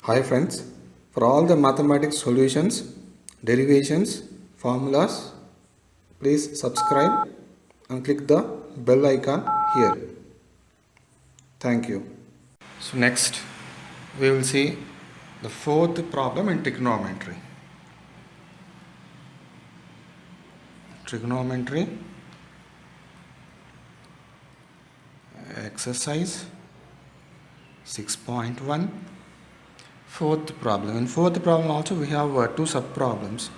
Hi friends, for all the mathematics solutions, derivations, formulas, please subscribe and click the bell icon here. Thank you. So next we will see the fourth problem in trigonometry. Trigonometry exercise 6.1, fourth problem. In fourth problem also we have two sub problems.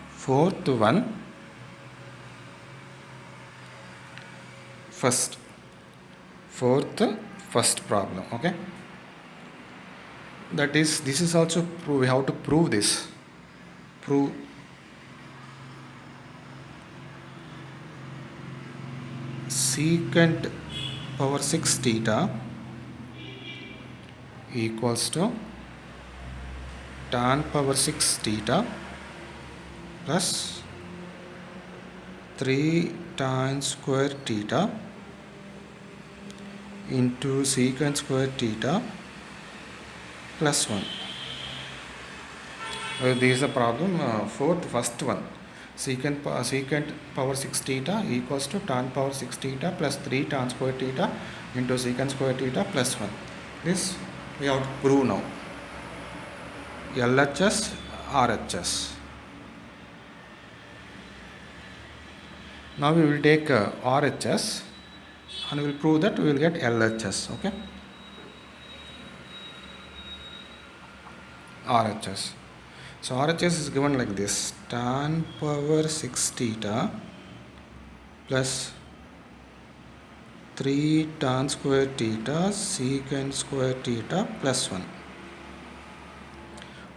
Fourth one, first problem. Okay, that is, this is also prove, we have to prove this. Prove secant power 6 theta equals to tan power 6 theta plus 3 tan square theta into secant square theta plus 1. This is a problem first one. Secant power 6 theta equals to tan power 6 theta plus 3 tan square theta into secant square theta plus 1. This we have to prove now. LHS, RHS. Now we will take RHS and we will prove that we will get LHS. Okay. RHS. So RHS is given like this: tan power 6 theta plus 3 tan square theta secant square theta plus 1.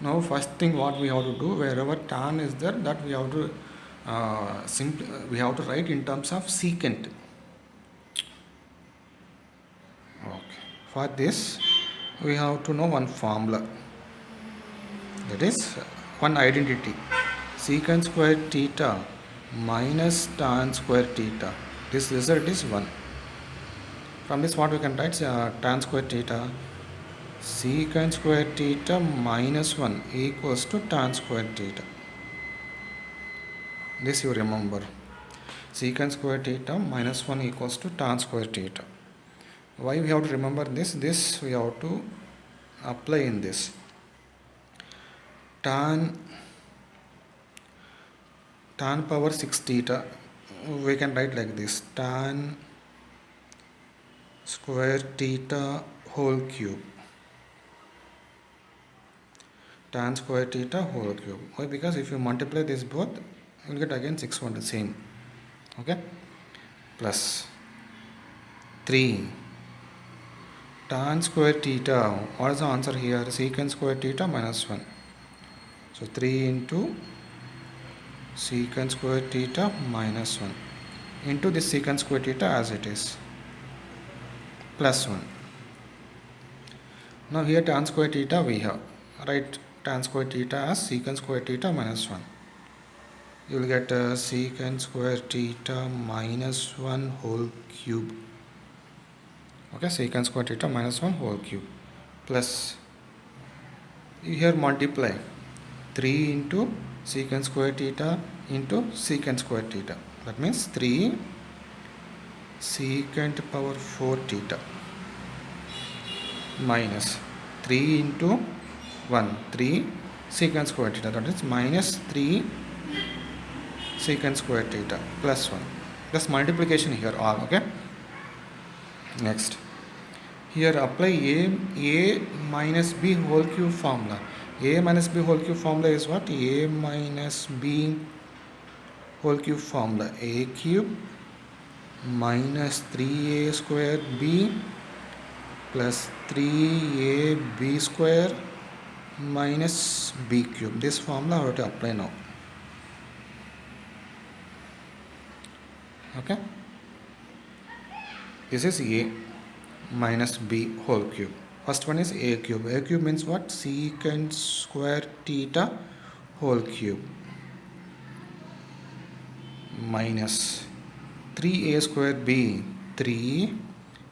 Now first thing what we have to do, wherever tan is there, that we have to we have to write in terms of secant. Okay. For this we have to know one formula, that is one identity: secant square theta minus tan square theta. This result is 1. From this what we can write, tan square theta, secant square theta minus 1 equals to tan square theta. This you remember. Secant square theta minus 1 equals to tan square theta. Why we have to remember this? This we have to apply in this. Tan power 6 theta, we can write like this: tan square theta whole cube. Tan square theta whole cube. Why? Because if you multiply this both, you will get again 6 1, the same. Okay, plus 3 tan square theta. What is the answer here? Secant square theta minus 1. So 3 into secant square theta minus 1 into this secant square theta as it is plus 1. Now here tan square theta we have, write tan square theta as secant square theta minus 1. You will get secant square theta minus 1 whole cube. Okay, secant square theta minus 1 whole cube plus, here multiply 3 into secant square theta into secant square theta. That means 3 secant power 4 theta minus 3 into 1, 3 secant square theta, that is minus 3 secant square theta plus 1. Plus multiplication here all. Okay. Next, here apply a minus b whole cube formula. A minus b whole cube formula is what? A minus b whole cube formula: a cube minus 3a square b plus 3ab square minus b cube. This formula I have to apply now. Okay, this is a minus b whole cube. First one is a cube. A cube means what? Secant square theta whole cube minus 3a square b, 3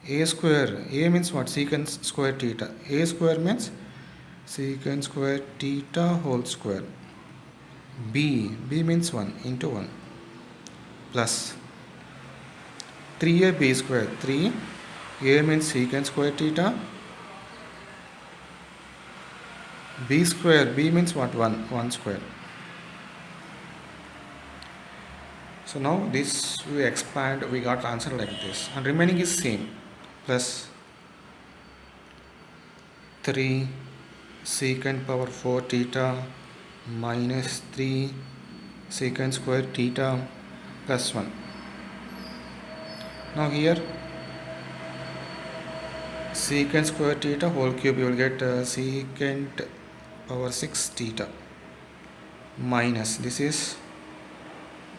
a square. A means what? Secant square theta. A square means secant square theta whole square. B means 1 into 1 plus 3ab square. 3a means secant square theta. B square, b means what? 1 square. So now this we expand, we got answer like this, and remaining is same, plus 3 secant power 4 theta minus 3 secant square theta plus 1. Now here secant square theta whole cube, you will get secant power 6 theta minus, this is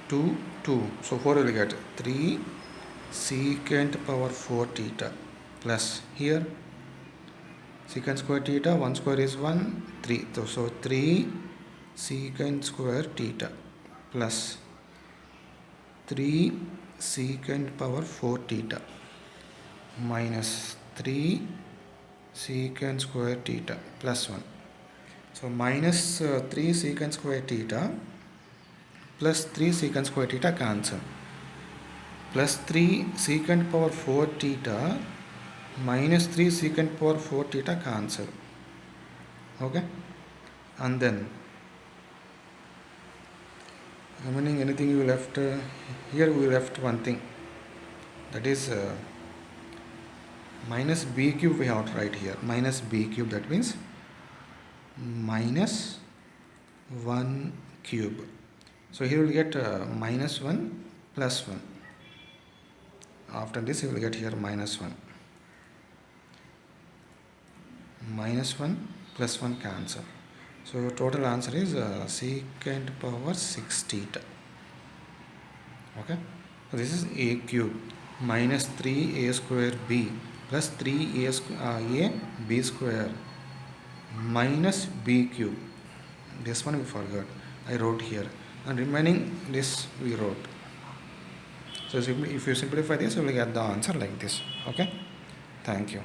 2, 2, so 4 will get 3 secant power 4 theta plus here secant square theta, 1 square is 1, 3, so 3 secant square theta plus 3 secant power 4 theta minus 3 secant square theta plus 1. So minus 3 secant square theta plus 3 secant square theta cancel, plus 3 secant power 4 theta minus 3 secant power 4 theta cancel. Okay, and then remaining anything you left here, we left one thing, that is minus b cube we have to write here, minus b cube, that means minus 1 cube. So here we will get minus 1 plus 1. After this you will get here minus 1. Minus 1 plus 1 cancel. So total answer is secant power 6 theta. Okay. So this is a cube minus 3a square b plus 3a b square minus b cube. This one we forgot, I wrote here, and remaining this we wrote. So if you simplify this, you will get the answer like this. Okay. Thank you.